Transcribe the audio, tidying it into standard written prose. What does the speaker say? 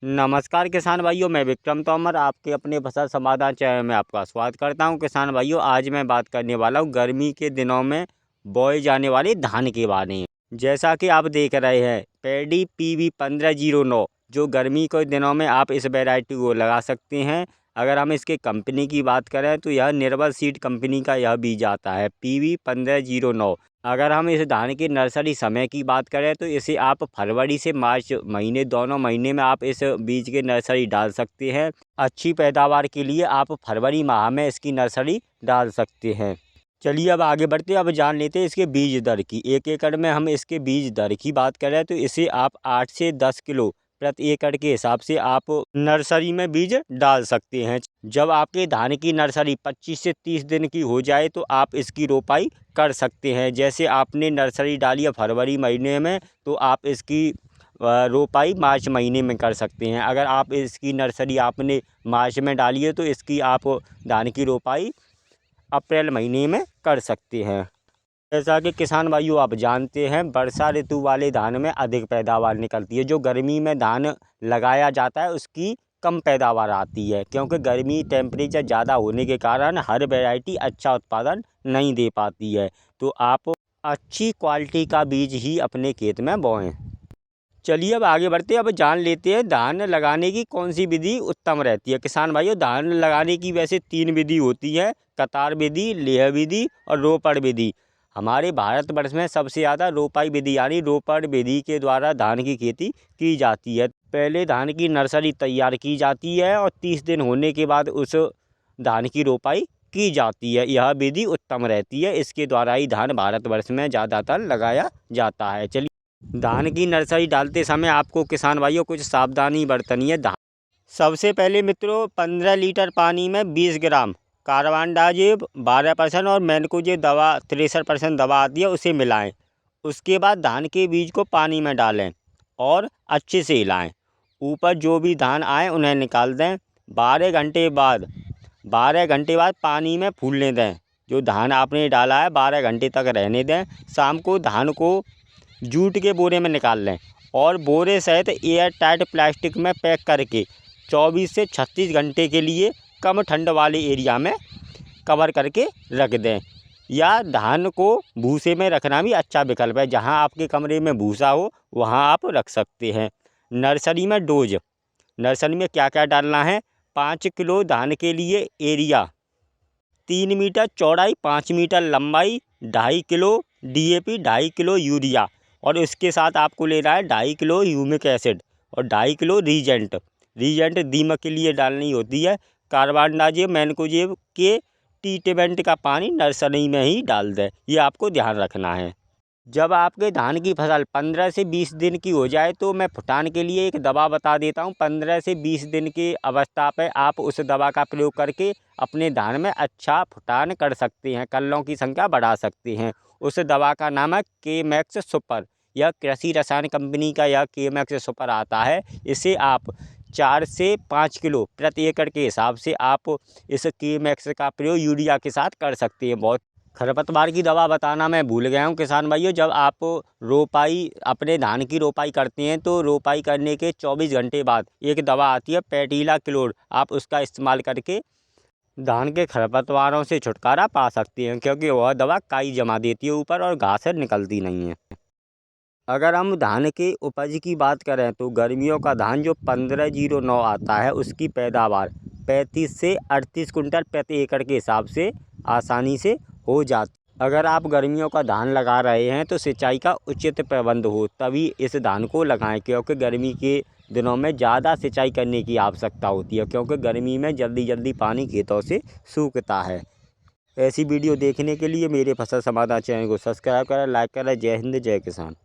नमस्कार किसान भाइयों, मैं विक्रम तोमर आपके अपने फसल समाधान चैनल में आपका स्वागत करता हूं। किसान भाइयों, आज मैं बात करने वाला हूं गर्मी के दिनों में बोए जाने वाले धान के बारे में। जैसा कि आप देख रहे हैं पैडी PV 1509, जो गर्मी के दिनों में आप इस वैरायटी को लगा सकते हैं। अगर हम इसके कंपनी की बात करें तो यह निर्बल सीड कंपनी का यह बीज आता है PV 1509। अगर हम इस धान की नर्सरी समय की बात करें तो इसे आप फरवरी से मार्च महीने, दोनों महीने में आप इस बीज की नर्सरी डाल सकते हैं। अच्छी पैदावार के लिए आप फरवरी माह में इसकी नर्सरी डाल सकते हैं। चलिए अब आगे बढ़ते हैं, अब जान लेते हैं इसके बीज दर की। 1 एकड़ में हम इसके बीज दर की बात करें तो इसे आप 8 से 10 किलो प्रति एकड़ के हिसाब से आप नर्सरी में बीज डाल सकते हैं। जब आपके धान की नर्सरी 25 से 30 दिन की हो जाए तो आप इसकी रोपाई कर सकते हैं। जैसे आपने नर्सरी डाली है फरवरी महीने में, तो आप इसकी रोपाई मार्च महीने में कर सकते हैं। अगर आप इसकी नर्सरी आपने मार्च में डाली है तो इसकी आप धान की रोपाई अप्रैल महीने में कर सकते हैं। जैसा कि किसान भाइयों आप जानते हैं, वर्षा ऋतु वाले धान में अधिक पैदावार निकलती है। जो गर्मी में धान लगाया जाता है उसकी कम पैदावार आती है, क्योंकि गर्मी टेम्परेचर ज़्यादा होने के कारण हर वैरायटी अच्छा उत्पादन नहीं दे पाती है। तो आप अच्छी क्वालिटी का बीज ही अपने खेत में बोएं। चलिए अब आगे बढ़ते हैं, अब जान लेते हैं धान लगाने की कौन सी विधि उत्तम रहती है। किसान भाइयों, धान लगाने की वैसे 3 विधि होती है: कतार विधि, लेह विधि और रोपड़ विधि। हमारे भारतवर्ष में सबसे ज़्यादा रोपाई विधि यानी रोपड़ विधि के द्वारा धान की खेती की जाती है। पहले धान की नर्सरी तैयार की जाती है और 30 दिन होने के बाद उस धान की रोपाई की जाती है। यह विधि उत्तम रहती है, इसके द्वारा ही धान भारतवर्ष में ज़्यादातर लगाया जाता है। चलिए, धान की नर्सरी डालते समय आपको किसान भाइयों कुछ सावधानी बरतनी है। सबसे पहले मित्रों, 15 लीटर पानी में 20 ग्राम कार्बनडाजिब 12% और मैनकोजेब दवा 63% दवा आती है, उसे मिलाएं। उसके बाद धान के बीज को पानी में डालें और अच्छे से हिलाएं। ऊपर जो भी धान आए उन्हें निकाल दें। 12 घंटे बाद पानी में फूलने दें। जो धान आपने डाला है 12 घंटे तक रहने दें। शाम को धान को जूट के बोरे में निकाल लें और बोरे सहित एयर टाइट प्लास्टिक में पैक करके 24 से 36 घंटे के लिए कम ठंड वाले एरिया में कवर करके रख दें। या धान को भूसे में रखना भी अच्छा विकल्प है। जहां आपके कमरे में भूसा हो वहां आप रख सकते हैं। नर्सरी में डोज, नर्सरी में क्या क्या डालना है: 5 किलो धान के लिए एरिया, 3 मीटर चौड़ाई, 5 मीटर लंबाई, 2.5 किलो DAP, 2.5 किलो यूरिया और इसके साथ आपको लेना है 2.5 किलो ह्यूमिक एसिड और 2.5 किलो रीजेंट दीमक के लिए डालनी होती है। कार्बनडाजिब मैनकोजेब के ट्रीटमेंट का पानी नर्सरी में ही डाल दें, ये आपको ध्यान रखना है। जब आपके धान की फसल 15 से 20 दिन की हो जाए तो मैं फुटान के लिए एक दवा बता देता हूँ। 15 से 20 दिन की अवस्था पे आप उस दवा का प्रयोग करके अपने धान में अच्छा फुटान कर सकते हैं, कल्लों की संख्या बढ़ा सकते हैं। उस दवा का नाम है केमैक्स सुपर। यह कृषि रसायन कंपनी का यह केमैक्स सुपर आता है। इसे आप 4 से 5 किलो प्रति एकड़ के हिसाब से आप इस केमैक्स का प्रयोग यूरिया के साथ कर सकते हैं। बहुत खरपतवार की दवा बताना मैं भूल गया हूँ किसान भाइयों। जब आप रोपाई अपने धान की रोपाई करते हैं तो रोपाई करने के 24 घंटे बाद एक दवा आती है पैटीला क्लोर, आप उसका इस्तेमाल करके धान के खरपतवारों से छुटकारा पा सकते हैं, क्योंकि वह दवा काई जमा देती है ऊपर और घास निकलती नहीं है। अगर हम धान के उपज की बात करें तो गर्मियों का धान जो 1509 आता है उसकी पैदावार 35 से 38 कुंटल प्रति एकड़ के हिसाब से आसानी से हो जाती। अगर आप गर्मियों का धान लगा रहे हैं तो सिंचाई का उचित प्रबंध हो तभी इस धान को लगाएं, क्योंकि गर्मी के दिनों में ज़्यादा सिंचाई करने की आवश्यकता होती है, क्योंकि गर्मी में जल्दी जल्दी पानी खेतों से सूखता है। ऐसी वीडियो देखने के लिए मेरे फसल समाधान चैनल को सब्सक्राइब करें, लाइक करें। जय हिंद, जय किसान।